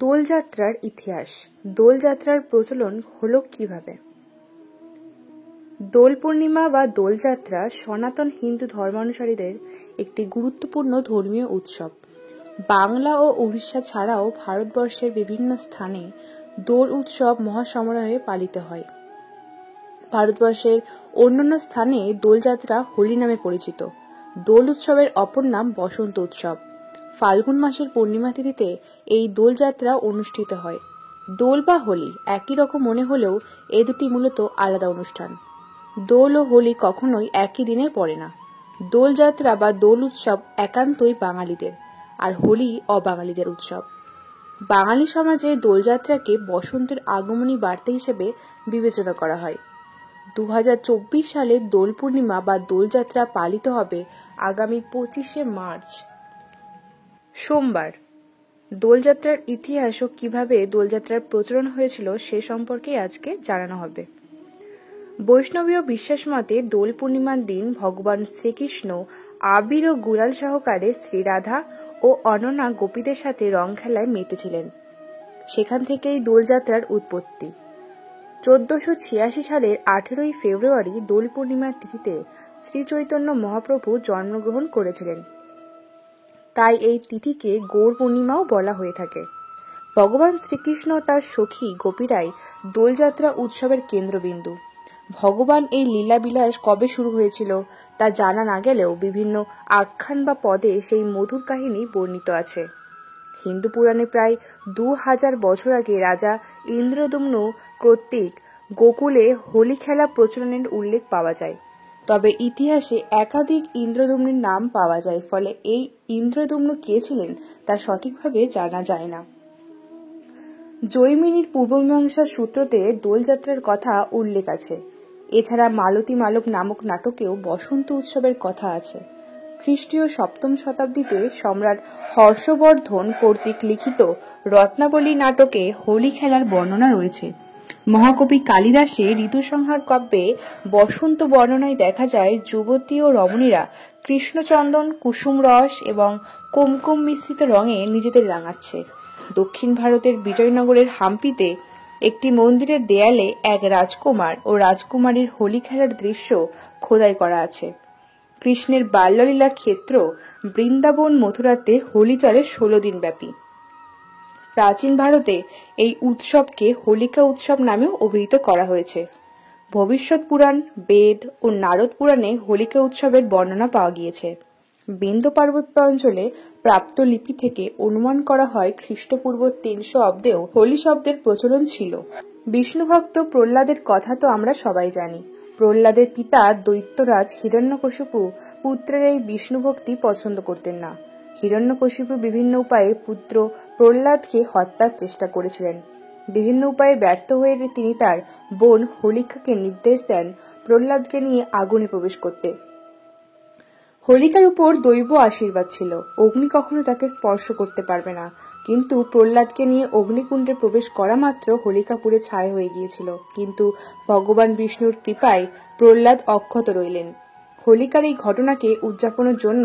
দোলযাত্রার ইতিহাস। দোলযাত্রার প্রচলন হলো কিভাবে? দোল পূর্ণিমা বা দোলযাত্রা সনাতন হিন্দু ধর্মানুসারীদের একটি গুরুত্বপূর্ণ ধর্মীয় উৎসব। বাংলা ও উড়িষ্যা ছাড়াও ভারতবর্ষের বিভিন্ন স্থানে দোল উৎসব মহাসমারোহে পালিত হয়। ভারতবর্ষের অন্যান্য স্থানে দোলযাত্রা হোলি নামে পরিচিত। দোল উৎসবের অপর নাম বসন্ত উৎসব। ফাল্গুন মাসের পূর্ণিমা তিথিতে এই দোলযাত্রা অনুষ্ঠিত হয়। দোল বা হোলি একই রকম মনে হলেও এ দুটি মূলত আলাদা অনুষ্ঠান। দোল ও হোলি কখনোই একই দিনে পড়ে না। দোলযাত্রা বা দোল উৎসব একান্তই বাঙালিদের, আর হোলি অবাঙালিদের উৎসব। বাঙালি সমাজে দোলযাত্রাকে বসন্তের আগমনী বার্তা হিসেবে বিবেচনা করা হয়। 2024 সালে দোল পূর্ণিমা বা দোলযাত্রা পালিত হবে আগামী 25শে মার্চ, সোমবার। দোলযাত্রার ইতিহাস ও কিভাবে দোলযাত্রার প্রচলন হয়েছিল সে সম্পর্কে আজকে জানানো হবে। বৈষ্ণবীয় বিশ্বাস মতে দোল পূর্ণিমার দিন ভগবান শ্রীকৃষ্ণ আবির ও গুলাল সহকারে শ্রীরাধা ও অনন্যা গোপীদের সাথে রং খেলায় মেতেছিলেন। সেখান থেকেই দোলযাত্রার উৎপত্তি। 1486 সালের 18ই ফেব্রুয়ারি দোল পূর্ণিমার তিথিতে শ্রী চৈতন্য মহাপ্রভু জন্মগ্রহণ করেছিলেন। তাই এই তিথিকে গৌর পূর্ণিমাও বলা হয়ে থাকে। ভগবান শ্রীকৃষ্ণ তার সখী গোপীরাই দোলযাত্রা উৎসবের কেন্দ্রবিন্দু। ভগবান এই লীলাবিলাস কবে শুরু হয়েছিল তা জানা না গেলেও বিভিন্ন আখ্যান বা পদে সেই মধুর কাহিনী বর্ণিত আছে। হিন্দু পুরাণে প্রায় 2000 বছর আগে রাজা ইন্দ্রদম্ন কর্তৃক গোকুলে হোলি খেলা প্রচলনের উল্লেখ পাওয়া যায়। তবে ইতিহাসে একাধিক ইন্দ্রদম্নের নাম পাওয়া যায়, ফলে এই ইন্দ্রদম্ন কে ছিলেন তা সঠিকভাবে জানা যায় না। জৈমিনীর পূর্বমীমাংসার সূত্রতে দোলযাত্রার কথা উল্লেখ আছে। এছাড়া মালতী মালব নামক নাটকেও বসন্ত উৎসবের কথা আছে। খ্রিস্টীয় 7ম শতাব্দীতে সম্রাট হর্ষবর্ধন কর্তৃক লিখিত রত্নাবলী নাটকে হোলি খেলার বর্ণনা রয়েছে। মহাকবি কালিদাসের ঋতুসংহার কাব্যে বসন্ত বর্ণনায় দেখা যায় যুবতী ও রমণীরা কৃষ্ণচন্দন, কুসুম রস এবং কুমকুম মিশ্রিত রঙে নিজেদের রাঙাচ্ছে। দক্ষিণ ভারতের বিজয়নগরের হাম্পিতে একটি মন্দিরের দেয়ালে এক রাজকুমার ও রাজকুমারীর হোলি খেলার দৃশ্য খোদাই করা আছে। কৃষ্ণের বাল্যলীলা ক্ষেত্র বৃন্দাবন মথুরাতে হোলি চলে 16 দিন ব্যাপী। প্রাচীন ভারতে এই উৎসবকে হোলিকা উৎসব নামেও অভিহিত করা হয়েছে। ভবিষ্যৎ পুরাণ, বেদ ও নারদ পুরাণে হোলিকা উৎসবের বর্ণনা পাওয়া গিয়েছে। বিন্ধ্য পার্বত্য অঞ্চলে প্রাপ্ত লিপি থেকে অনুমান করা হয় খ্রিস্টপূর্ব 300 অব্দেও হোলি শব্দের প্রচলন ছিল। বিষ্ণুভক্ত প্রহ্লাদের কথা তো আমরা সবাই জানি। প্রহ্লাদের পিতা দৈত্যরাজ হিরণ্যকশিপু পুত্রের এই বিষ্ণুভক্তি পছন্দ করতেন না। হিরণ্যকশিপু বিভিন্ন উপায়ে পুত্র প্রহ্লাদকে হত্যার চেষ্টা করেছিলেন। বিভিন্ন উপায়ে ব্যর্থ হয়ে তিনি তার বোন হোলিকাকে নির্দেশ দেন প্রহ্লাদকে নিয়ে আগুনে প্রবেশ করতে। হোলিকার উপর দৈব আশীর্বাদ ছিল, অগ্নি কখনো তাকে স্পর্শ করতে পারবে না। কিন্তু প্রহ্লাদকে নিয়ে অগ্নিকুণ্ডে প্রবেশ করা মাত্র হোলিকা পুড়ে ছাই হয়ে গিয়েছিল। কিন্তু ভগবান বিষ্ণুর কৃপায় প্রহ্লাদ অক্ষত রইলেন। হোলিকার এই ঘটনাকে উদযাপনের জন্য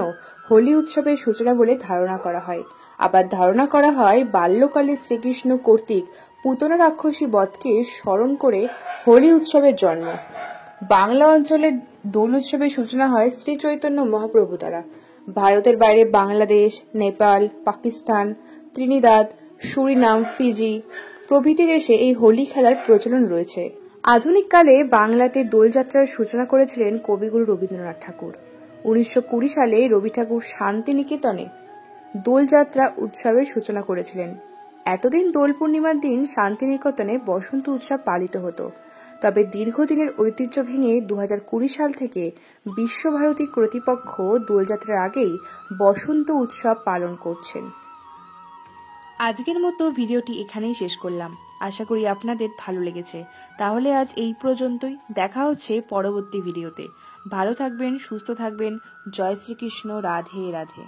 হোলি উৎসবের সূচনা বলে ধারণা করা হয়। আবার ধারণা করা হয় বাল্যকালে শ্রীকৃষ্ণ কর্তৃক পুতনা রাক্ষসী বধকে স্মরণ করে হোলি উৎসবের জন্ম। বাংলা অঞ্চলে দোল উৎসবের সূচনা হয় শ্রী চৈতন্য মহাপ্রভু দ্বারা। ভারতের বাইরে Bangladesh, Nepal, Pakistan, Trinidad, Surinam, Fiji প্রভৃতি দেশে এই হোলি খেলার প্রচলন রয়েছে। আধুনিক কালে বাংলাতে দোলযাত্রার সূচনা করেছিলেন কবিগুরু রবীন্দ্রনাথ ঠাকুর। 1920 সালে রবি ঠাকুর শান্তিনিকেতনে দোলযাত্রা উৎসবের সূচনা করেছিলেন। এতদিন দোল পূর্ণিমার দিন শান্তিনিকেতনে বসন্ত উৎসব পালিত হতো। তবে দীর্ঘদিনের ঐতিহ্য ভেঙে 2020 সাল থেকে বিশ্বভারতী কর্তৃপক্ষ দোলযাত্রার আগেই বসন্ত উৎসব পালন করছেন। আজকের মতো ভিডিওটি এখানেই শেষ করলাম। আশা করি আপনাদের ভালো লেগেছে। তাহলে আজ এই পর্যন্তই। দেখা হচ্ছে পরবর্তী ভিডিওতে। ভালো থাকবেন, সুস্থ থাকবেন। জয় শ্রীকৃষ্ণ। রাধে রাধে।